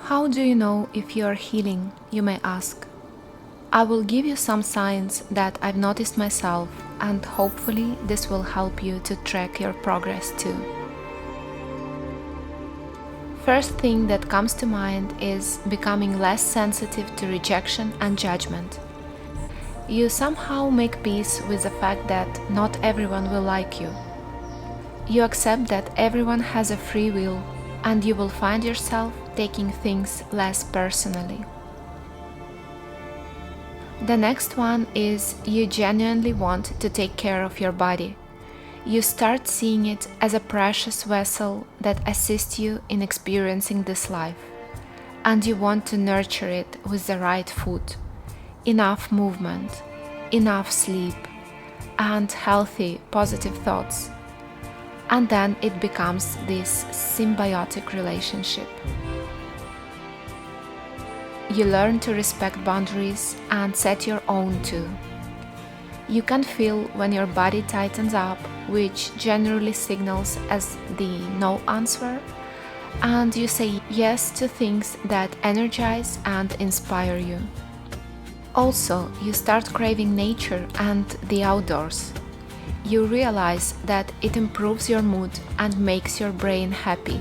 How do you know if you are healing, you may ask? I will give you some signs that I've noticed myself, and hopefully this will help you to track your progress too. First thing that comes to mind is becoming less sensitive to rejection and judgment. You somehow make peace with the fact that not everyone will like you. You accept that everyone has a free will, and you will find yourself taking things less personally. The next one is you genuinely want to take care of your body. You start seeing it as a precious vessel that assists you in experiencing this life, and you want to nurture it with the right food, enough movement, enough sleep, and healthy, positive thoughts. And then it becomes this symbiotic relationship. You learn to respect boundaries and set your own too. You can feel when your body tightens up, which generally signals as the no answer, and you say yes to things that energize and inspire you. Also, you start craving nature and the outdoors. You realize that it improves your mood and makes your brain happy.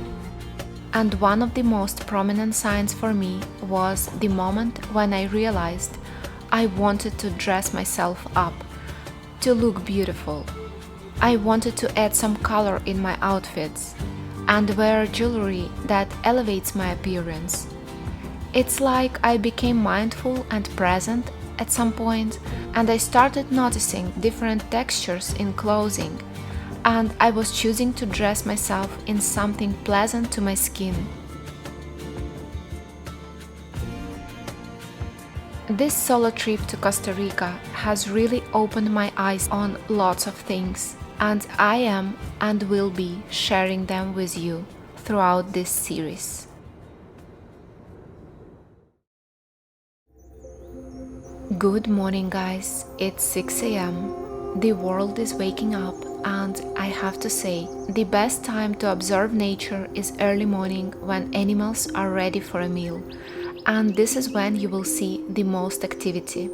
And one of the most prominent signs for me was the moment when I realized I wanted to dress myself up, to look beautiful. I wanted to add some color in my outfits and wear jewelry that elevates my appearance. It's like I became mindful and present at some point, and I started noticing different textures in clothing, and I was choosing to dress myself in something pleasant to my skin. This solo trip to Costa Rica has really opened my eyes on lots of things, and I am and will be sharing them with you throughout this series. Good morning, guys. It's 6 a.m. The world is waking up, and I have to say, the best time to observe nature is early morning when animals are ready for a meal, and this is when you will see the most activity.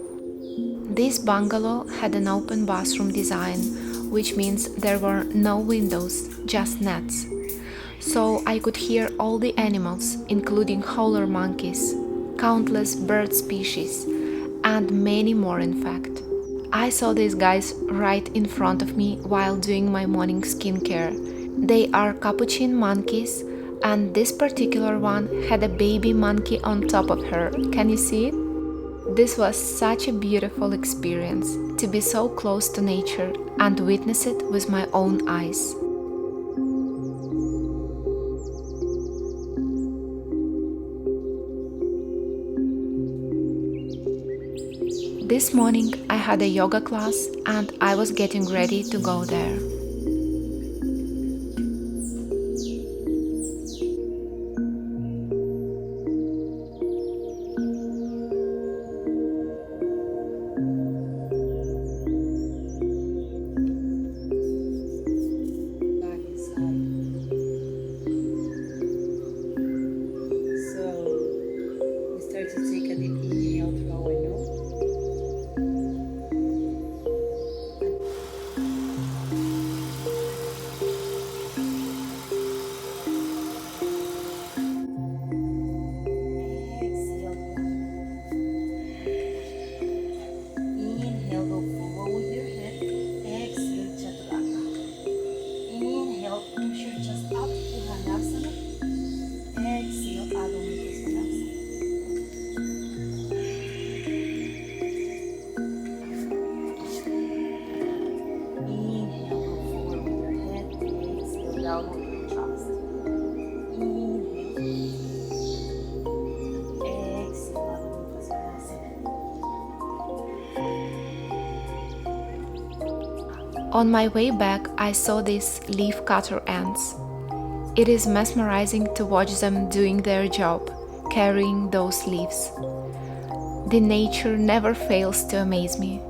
This bungalow had an open bathroom design, which means there were no windows, just nets. So I could hear all the animals, including howler monkeys, countless bird species, and many more in fact. I saw these guys right in front of me while doing my morning skincare. They are capuchin monkeys, and this particular one had a baby monkey on top of her. Can you see it? This was such a beautiful experience to be so close to nature and witness it with my own eyes. This morning I had a yoga class and I was getting ready to go there. On my way back, I saw these leaf cutter ants. It is mesmerizing to watch them doing their job, carrying those leaves. The nature never fails to amaze me.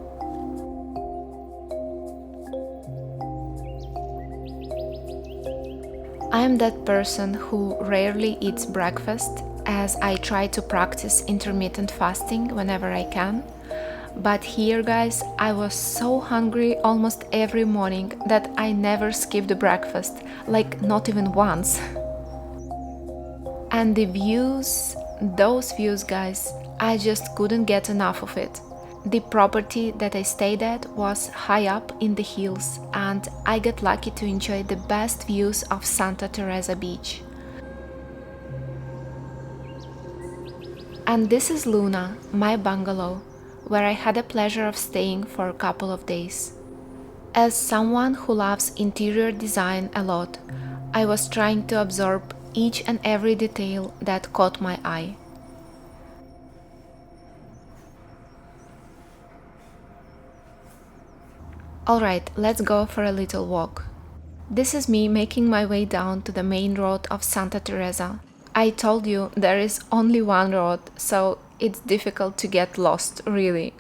I am that person who rarely eats breakfast as I try to practice intermittent fasting whenever I can. But here, guys, I was so hungry almost every morning that I never skipped breakfast, like not even once. And the views, those views, guys, I just couldn't get enough of it. The property that I stayed at was high up in the hills, and I got lucky to enjoy the best views of Santa Teresa beach. And this is Luna, my bungalow, where I had the pleasure of staying for a couple of days. As someone who loves interior design a lot, I was trying to absorb each and every detail that caught my eye. Alright, let's go for a little walk. This is me making my way down to the main road of Santa Teresa. I told you there is only one road, so it's difficult to get lost, really.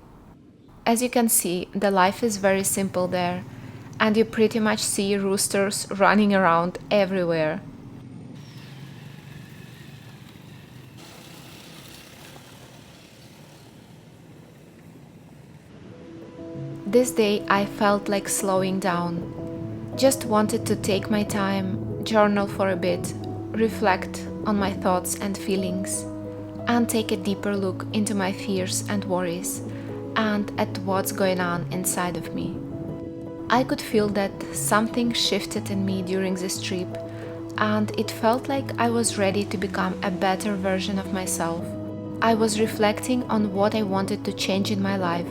As you can see, the life is very simple there, and you pretty much see roosters running around everywhere. This day I felt like slowing down. Just wanted to take my time, journal for a bit, reflect on my thoughts and feelings, and take a deeper look into my fears and worries, and at what's going on inside of me. I could feel that something shifted in me during this trip, and it felt like I was ready to become a better version of myself. I was reflecting on what I wanted to change in my life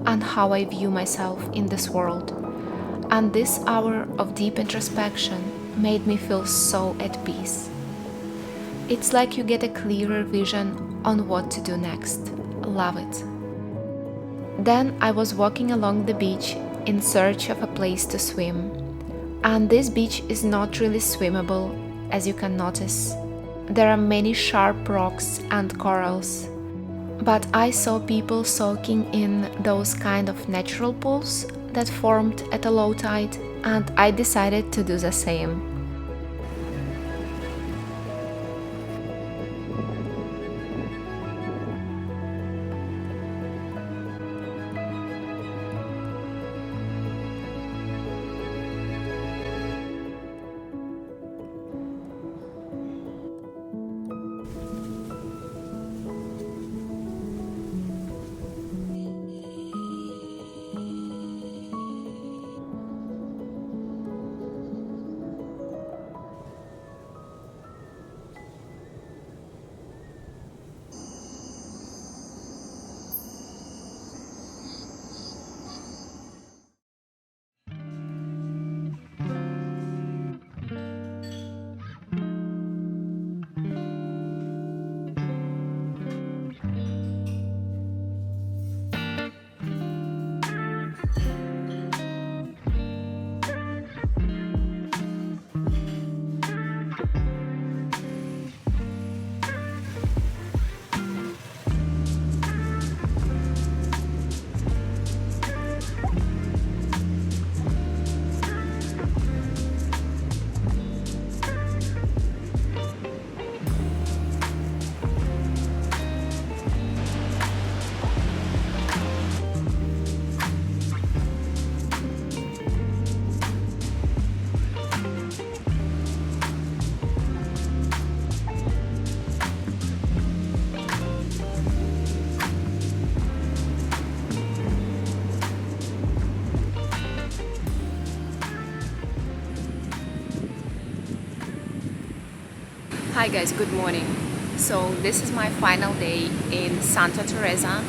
and how I view myself in this world. And this hour of deep introspection made me feel so at peace. It's like you get a clearer vision on what to do next. Love it. Then I was walking along the beach in search of a place to swim. And this beach is not really swimmable, as you can notice. There are many sharp rocks and corals. But I saw people soaking in those kind of natural pools that formed at a low tide, and I decided to do the same. Hi guys, good morning. So this is my final day in Santa Teresa,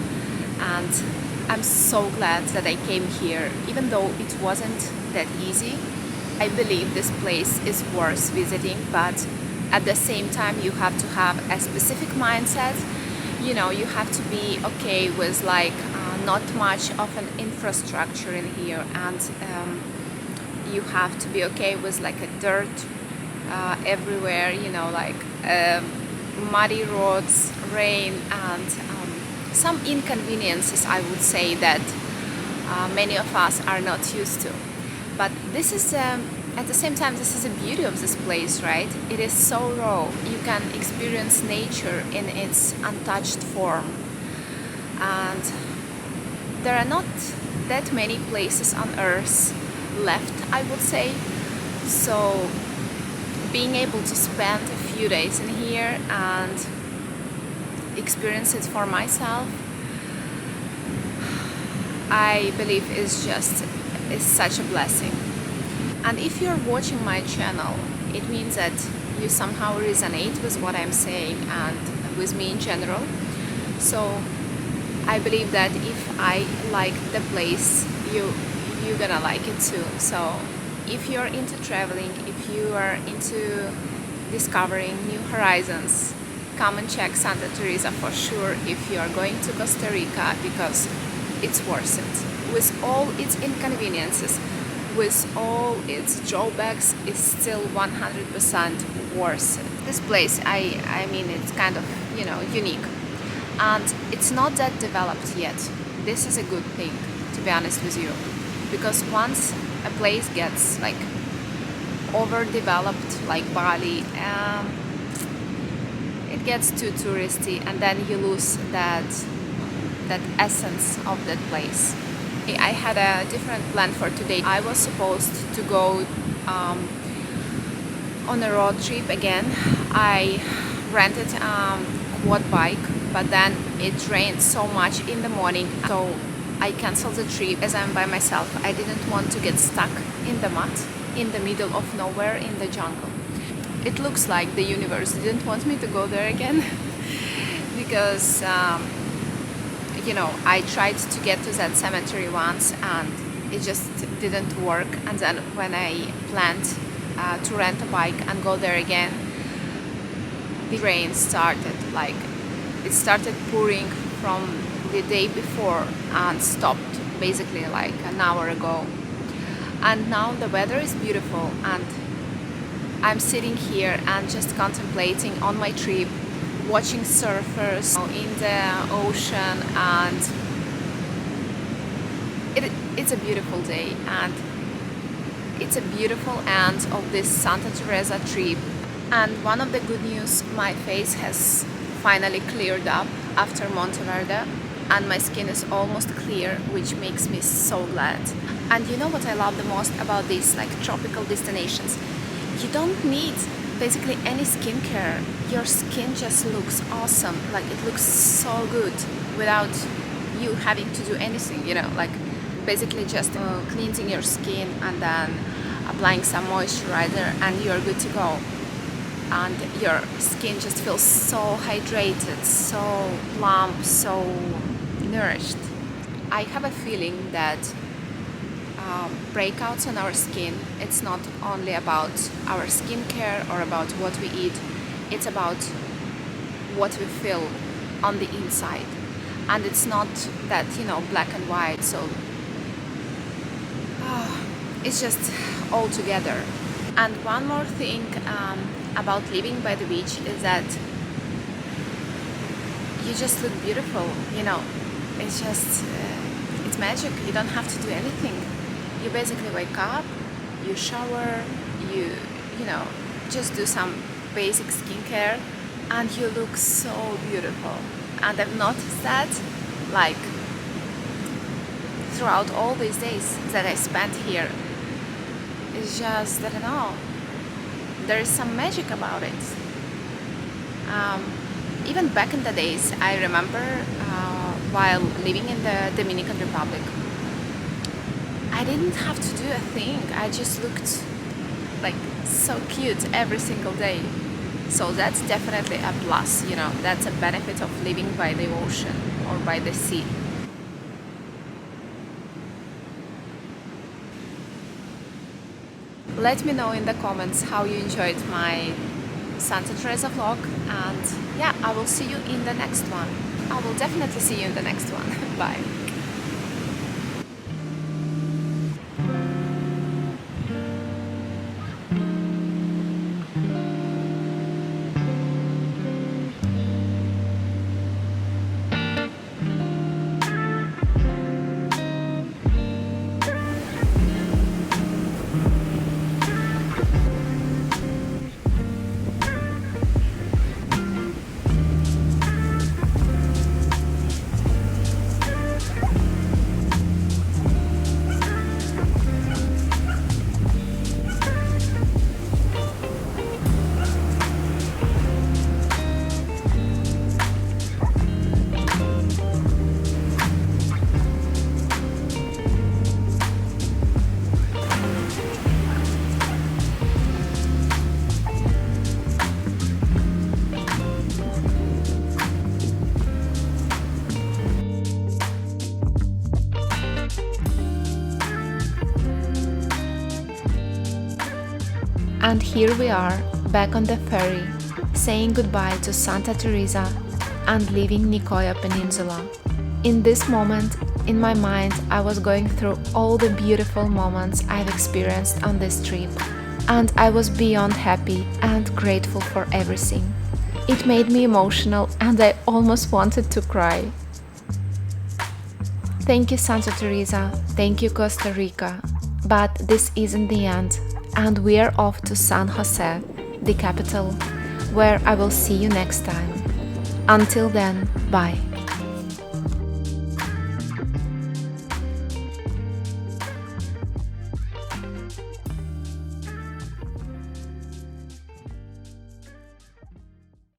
and I'm so glad that I came here, even though it wasn't that easy. I believe this place is worth visiting, but at the same time you have to have a specific mindset. You know, you have to be okay with like not much of an infrastructure in here, and you have to be okay with like a dirt everywhere, you know, like muddy roads, rain, and some inconveniences, I would say, that many of us are not used to. But this is At the same time, this is the beauty of this place, right? It is so raw. You can experience nature in its untouched form. And there are not that many places on earth left, I would say. So being able to spend a few days in here and experience it for myself, I believe is such a blessing. And if you're watching my channel, it means that you somehow resonate with what I'm saying and with me in general. So I believe that if I like the place, you're gonna like it too. So if you're into traveling, if you are into discovering new horizons, come and check Santa Teresa for sure if you are going to Costa Rica, because it's worth it. With all its inconveniences, with all its drawbacks, it's still 100% worth it. This place, I mean, it's kind of, unique. And it's not that developed yet. This is a good thing, to be honest with you. Because once a place gets like overdeveloped, like Bali, it gets too touristy, and then you lose that essence of that place. I had a different plan for today. I was supposed to go on a road trip again. I rented a quad bike, but then it rained so much in the morning, so I canceled the trip. As I'm by myself, I didn't want to get stuck in the mud, in the middle of nowhere in the jungle. It looks like the universe didn't want me to go there again because I tried to get to that cemetery once and it just didn't work. And then when I planned to rent a bike and go there again, the rain started. Like, it started pouring from the day before and stopped basically like an hour ago. And now the weather is beautiful, and I'm sitting here and just contemplating on my trip, watching surfers in the ocean, and it's a beautiful day, and it's a beautiful end of this Santa Teresa trip. And one of the good news, my face has finally cleared up after Monteverde, and my skin is almost clear, which makes me so glad. And you know what I love the most about these like tropical destinations? You don't need basically any skincare. Your skin just looks awesome. Like, it looks so good without you having to do anything, like basically just cleansing your skin and then applying some moisturizer, and you're good to go. And your skin just feels so hydrated, so plump, so nourished. I have a feeling that breakouts on our skin, it's not only about our skincare or about what we eat, it's about what we feel on the inside. And it's not that, black and white, so it's just all together. And one more thing about living by the beach is that you just look beautiful, it's just, it's magic. You don't have to do anything. You basically wake up, you shower, you just do some basic skincare, and you look so beautiful. And I've noticed that, like, throughout all these days that I spent here. It's just, I don't know, there is some magic about it. Even back in the days, I remember while living in the Dominican Republic, I didn't have to do a thing. I just looked like so cute every single day. So that's definitely a plus, that's a benefit of living by the ocean or by the sea. Let me know in the comments how you enjoyed my Santa Teresa vlog, and yeah, I will see you in the next one. I will definitely see you in the next one. Bye. And here we are, back on the ferry, saying goodbye to Santa Teresa and leaving Nicoya Peninsula. In this moment, in my mind, I was going through all the beautiful moments I've experienced on this trip, and I was beyond happy and grateful for everything. It made me emotional and I almost wanted to cry. Thank you, Santa Teresa. Thank you, Costa Rica. But this isn't the end, and we are off to San Jose, the capital, where I will see you next time. Until then, bye.